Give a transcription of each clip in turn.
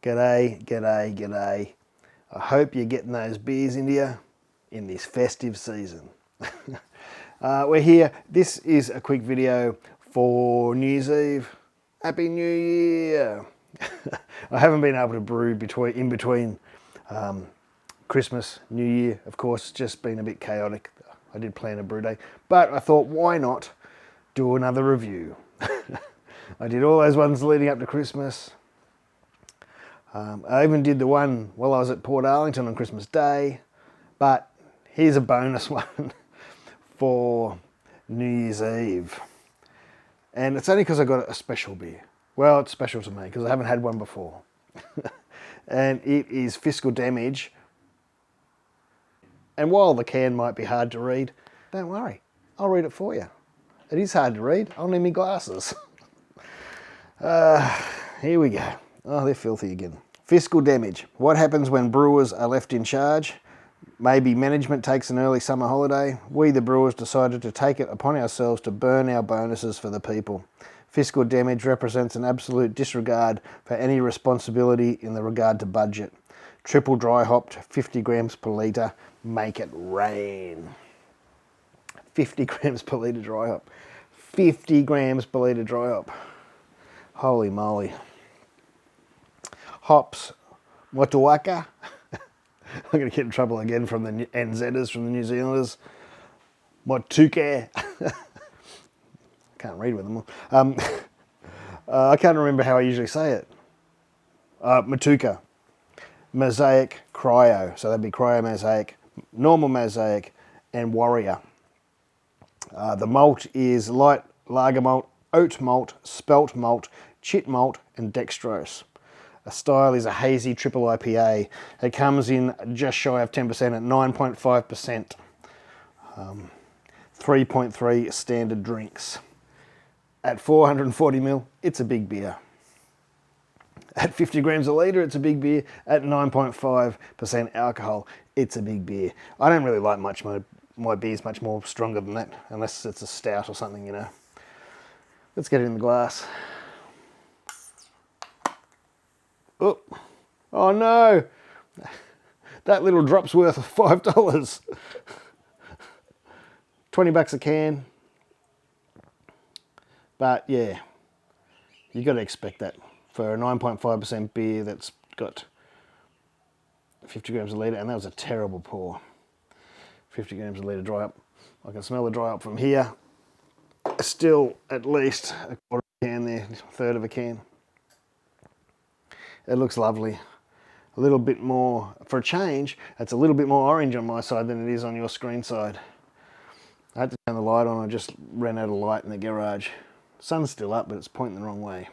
G'day, g'day, g'day. I hope you're getting those beers into you in this festive season. We're here. This is a quick video for New Year's Eve. Happy New Year. I haven't been able to brew in between Christmas, New Year. Of course, it's just been a bit chaotic. I did plan a brew day, but I thought, why not do another review? I did all those ones leading up to Christmas. I even did the one while I was at Port Arlington on Christmas Day, but here's a bonus one for New Year's Eve. And it's only because I got a special beer. Well, it's special to me because I haven't had one before. And it is Fiscal Damage. And while the can might be hard to read, don't worry, I'll read it for you. It is hard to read. I'll need my glasses. Here we go. Oh, they're filthy again. Fiscal damage. What happens when brewers are left in charge? Maybe management takes an early summer holiday. We, the brewers, decided to take it upon ourselves to burn our bonuses for the people. Fiscal damage represents an absolute disregard for any responsibility in the regard to budget. Triple dry hopped, 50 grams per litre. Make it rain. 50 grams per litre dry hop. 50 grams per litre dry hop. Holy moly. Hops, Motuaka. I'm going to get in trouble again from the NZers, from the New Zealanders. Motuke. Can't read with them all. I can't remember how I usually say it. Matuka. Mosaic, Cryo. So that'd be Cryo Mosaic, Normal Mosaic, and Warrior. The malt is light lager malt, oat malt, spelt malt, chit malt, and dextrose. A style is a hazy triple IPA. It comes in just shy of 10% at 9.5%. 3.3 standard drinks. At 440ml, it's a big beer. At 50 grams a litre, it's a big beer. At 9.5% alcohol, it's a big beer. I don't really like my beers much more stronger than that, unless it's a stout or something, you know. Let's get it in the glass. Oh no, that little drop's worth $5. 20 bucks a can. But yeah, you got to expect that for a 9.5% beer that's got 50 grams a litre, and that was a terrible pour. 50 grams a litre dry up. I can smell the dry up from here. Still at least a quarter of a can there, a third of a can. It looks lovely. A little bit more, for a change, it's a little bit more orange on my side than it is on your screen side. I had to turn the light on, I just ran out of light in the garage. Sun's still up, but it's pointing the wrong way.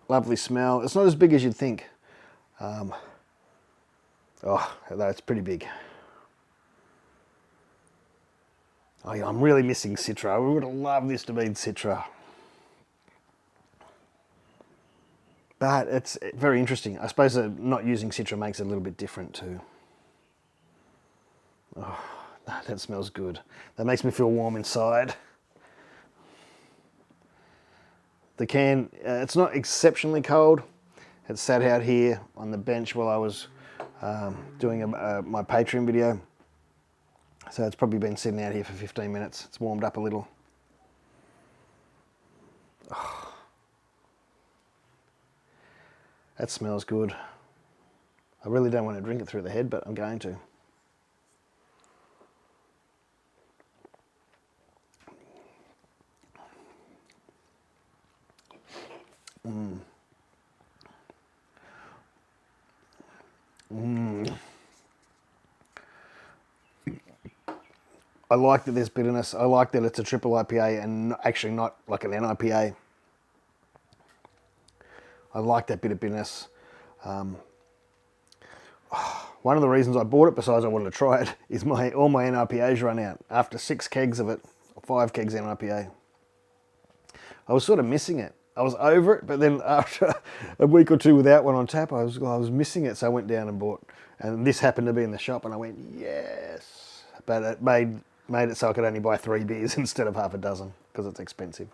Lovely smell. It's not as big as you'd think. Oh, it's pretty big. Oh yeah, I'm really missing Citra. We would have loved this to be Citra. But it's very interesting. I suppose not using Citra makes it a little bit different too. Oh, that smells good. That makes me feel warm inside. The can, it's not exceptionally cold. It sat out here on the bench while I was doing my Patreon video. So it's probably been sitting out here for 15 minutes. It's warmed up a little. Oh. That smells good. I really don't want to drink it through the head, but I'm going to. I like that there's bitterness. I like that it's a triple IPA and actually not like an NIPA. I like that bit of bitterness. One of the reasons I bought it, besides I wanted to try it, is all my NIPAs run out. After 6 kegs of it, 5 kegs NIPA. I was sort of missing it. I was over it, but then after a week or two without one on tap, I was missing it, so I went down and bought. And this happened to be in the shop, and I went, yes. But it made it so I could only buy 3 beers instead of half a dozen, because it's expensive.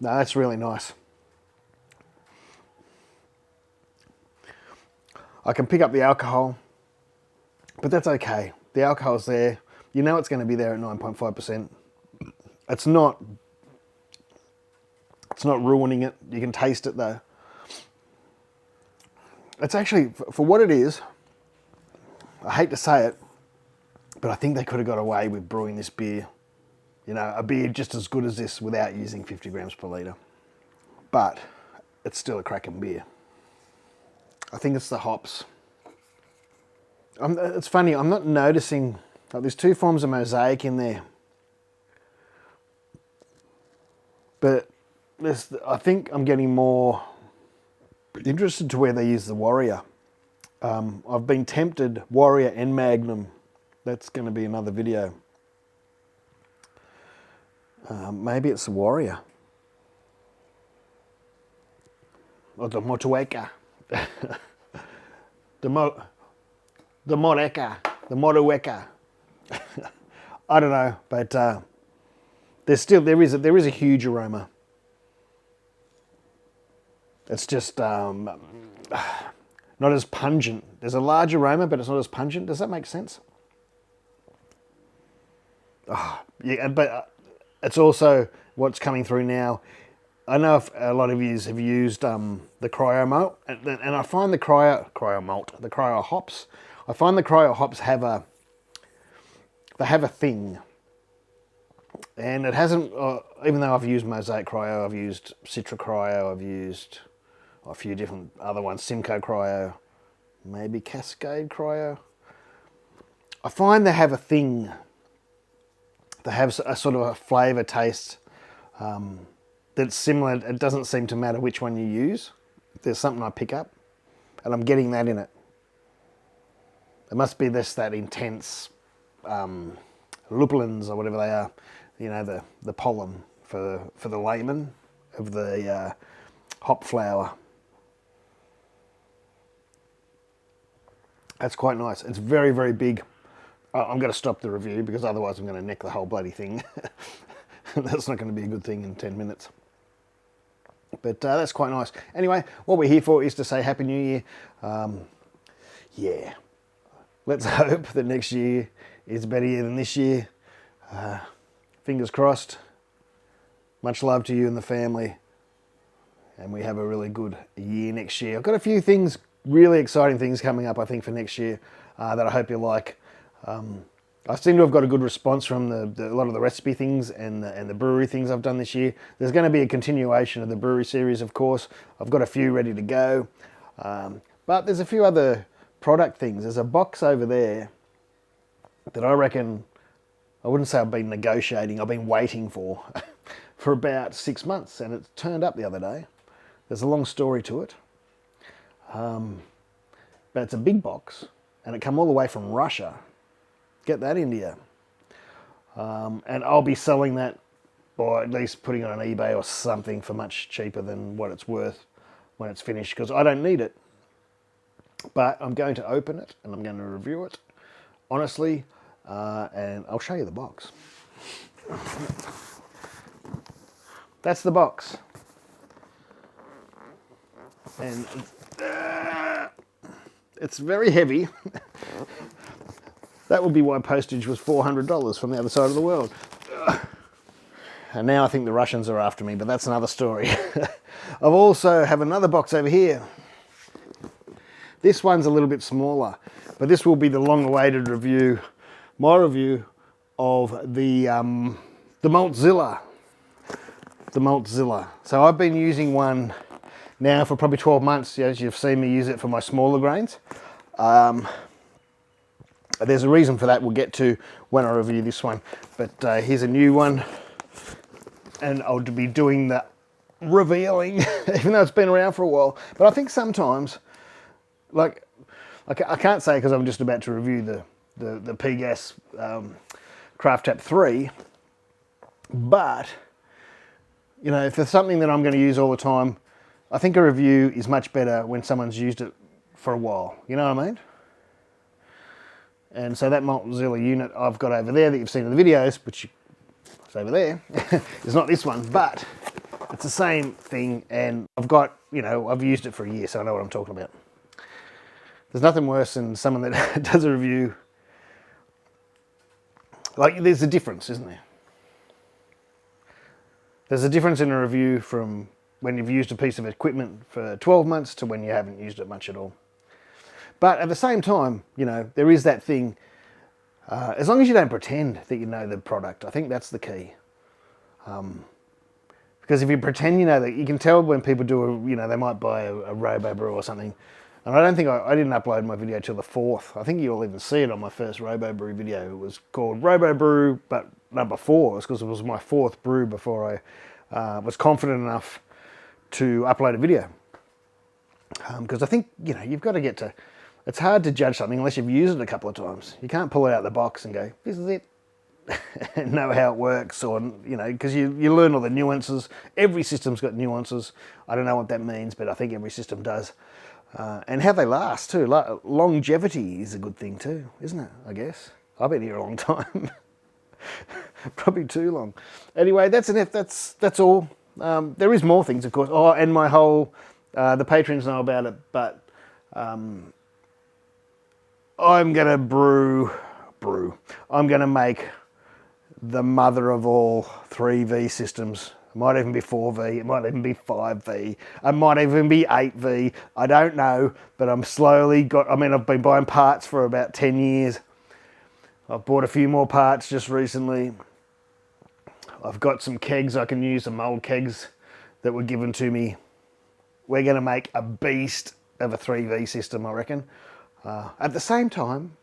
No, that's really nice. I can pick up the alcohol, but that's okay. The alcohol's there. You know it's going to be there at 9.5%. It's not ruining it. You can taste it though. It's actually, for what it is, I hate to say it, but I think they could have got away with brewing this beer. You know, a beer just as good as this without using 50 grams per litre. But it's still a cracking beer. I think it's the hops. It's funny, I'm not noticing, like, there's two forms of mosaic in there. But I think I'm getting more interested to where they use the Warrior. I've been tempted, Warrior and Magnum. That's going to be another video. Maybe it's the Warrior. Or the Motueka. the Moreca. The Morueka. I don't know, but there is a huge aroma. It's just not as pungent. There's a large aroma, but it's not as pungent. Does that make sense? Oh, yeah, but it's also what's coming through now. I know if a lot of you have used the cryo malt, and I find the cryo hops. I find the cryo hops have a thing, and it hasn't. Even though I've used Mosaic Cryo, I've used Citra Cryo, I've used a few different other ones, Simcoe Cryo, maybe Cascade Cryo. I find they have a thing. They have a sort of a flavour taste that's similar. It doesn't seem to matter which one you use. There's something I pick up, and I'm getting that in it. It must be that intense lupulins or whatever they are. You know, the pollen for the layman of the hop flower. That's quite nice. It's very, very big. I'm going to stop the review because otherwise I'm going to neck the whole bloody thing. That's not going to be a good thing in 10 minutes. But that's quite nice. Anyway, what we're here for is to say Happy New Year. Yeah. Let's hope that next year is a better year than this year. Fingers crossed. Much love to you and the family. And we have a really good year next year. I've got a few things, really exciting things coming up, I think, for next year that I hope you like. I seem to have got a good response from a lot of the recipe things and the brewery things I've done this year. There's going to be a continuation of the brewery series, of course. I've got a few ready to go. But there's a few other product things. There's a box over there that I reckon, I wouldn't say I've been negotiating, I've been waiting for about 6 months, and it turned up the other day. There's a long story to it. But it's a big box, and it come all the way from Russia. Get that into you. And I'll be selling that, or at least putting it on eBay or something for much cheaper than what it's worth when it's finished, because I don't need it. But I'm going to open it and I'm going to review it honestly, and I'll show you the box. That's the box. And it's very heavy. That would be why postage was $400 from the other side of the world. And now I think the Russians are after me, but that's another story. I also have another box over here. This one's a little bit smaller, but this will be the long-awaited review, my review of the Maltzilla. The Maltzilla. So I've been using one now for probably 12 months, as you've seen me use it for my smaller grains. There's a reason for that we'll get to when I review this one. But here's a new one, and I'll be doing the revealing, even though it's been around for a while. But I think sometimes, like, I can't say because I'm just about to review the P-Gas Craft Tap 3, but, you know, if there's something that I'm going to use all the time, I think a review is much better when someone's used it for a while. You know what I mean? And so that Maltzilla unit I've got over there that you've seen in the videos, which is over there, is not this one, but It's the same thing, and I've got, I've used it for a year, so I know what I'm talking about. There's nothing worse than someone that does a review. Like, there's a difference, isn't there? There's a difference in a review from when you've used a piece of equipment for 12 months to when you haven't used it much at all. But at the same time, there is that thing, as long as you don't pretend that you know the product, I think that's the key. Because if you pretend you know that, you can tell when people do they might buy a Robo Brew or something. And I don't think I didn't upload my video till the 4th. I think you'll even see it on my first Robo Brew video. It was called Robo Brew, but number 4. It's because it was my 4th brew before I was confident enough to upload a video. Because I think, you've got to get to... It's hard to judge something unless you've used it a couple of times. You can't pull it out of the box and go, this is it. And know how it works, or because you learn all the nuances. Every system's got nuances. I don't know what that means, but I think every system does. And how they last too. Longevity is a good thing too, isn't it? I guess I've been here a long time, probably too long. Anyway, that's all. There is more things, of course. Oh, and my whole the patrons know about it, but I'm gonna brew. I'm gonna make the mother of all 3V systems. It might even be 4V, it might even be 5V, it might even be 8V, I don't know, but I've been buying parts for about 10 years. I've bought a few more parts just recently. I've got some kegs I can use, some old kegs that were given to me. We're going to make a beast of a 3V system, I reckon. At the same time,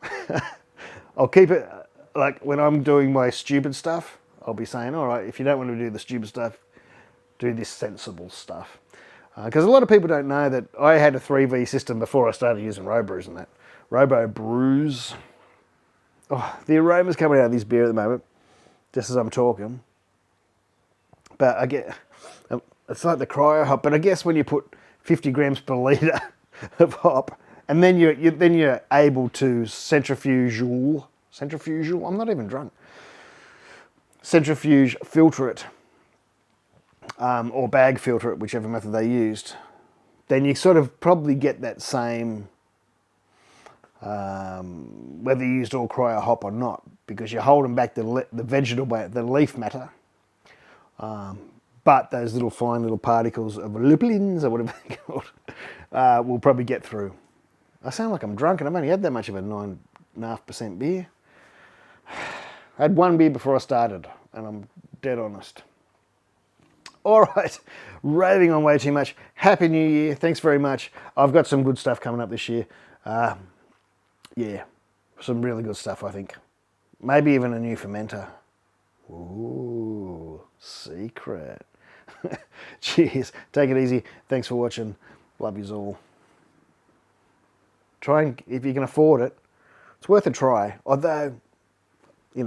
I'll keep it... Like, when I'm doing my stupid stuff, I'll be saying, all right, if you don't want to do the stupid stuff, do this sensible stuff. Because a lot of people don't know that I had a 3V system before I started using Robo and that. Robo Brews. Oh, the aroma's coming out of this beer at the moment, just as I'm talking. But I get, it's like the cryo hop, but I guess when you put 50 grams per litre of hop, and then you're able to centrifugal, I'm not even drunk. Centrifuge filter it, or bag filter it, whichever method they used. Then you sort of probably get that same, whether you used all cryo hop or not, because you're holding back the vegetable, the leaf matter. But those little fine little particles of lupulins, or whatever they're called, will probably get through. I sound like I'm drunk, and I've only had that much of a 9.5% beer. I had one beer before I started, and I'm dead honest. All right, raving on way too much. Happy New Year. Thanks very much. I've got some good stuff coming up this year. Yeah, some really good stuff, I think. Maybe even a new fermenter. Ooh, secret. Cheers. Take it easy. Thanks for watching. Love yous all. Try and, if you can afford it, it's worth a try. Although, if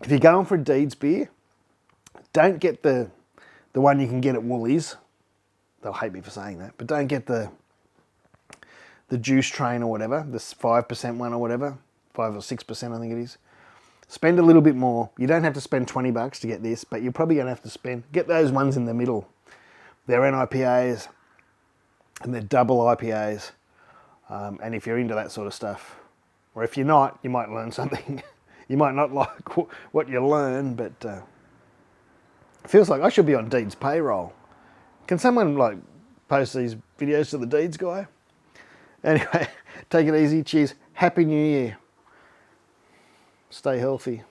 you're going for a Deeds beer, don't get the one you can get at Woolies. They'll hate me for saying that, but don't get the juice train or whatever, this 5% one or whatever, 5 or 6% I think it is. Spend a little bit more. You don't have to spend $20 to get this, but you're probably going to have to get those ones in the middle. They're NIPAs and they're double IPAs. And if you're into that sort of stuff, or if you're not, you might learn something. You might not like what you learn, but it feels like I should be on Deeds payroll. Can someone post these videos to the Deeds guy? Anyway, take it easy. Cheers. Happy New Year. Stay healthy.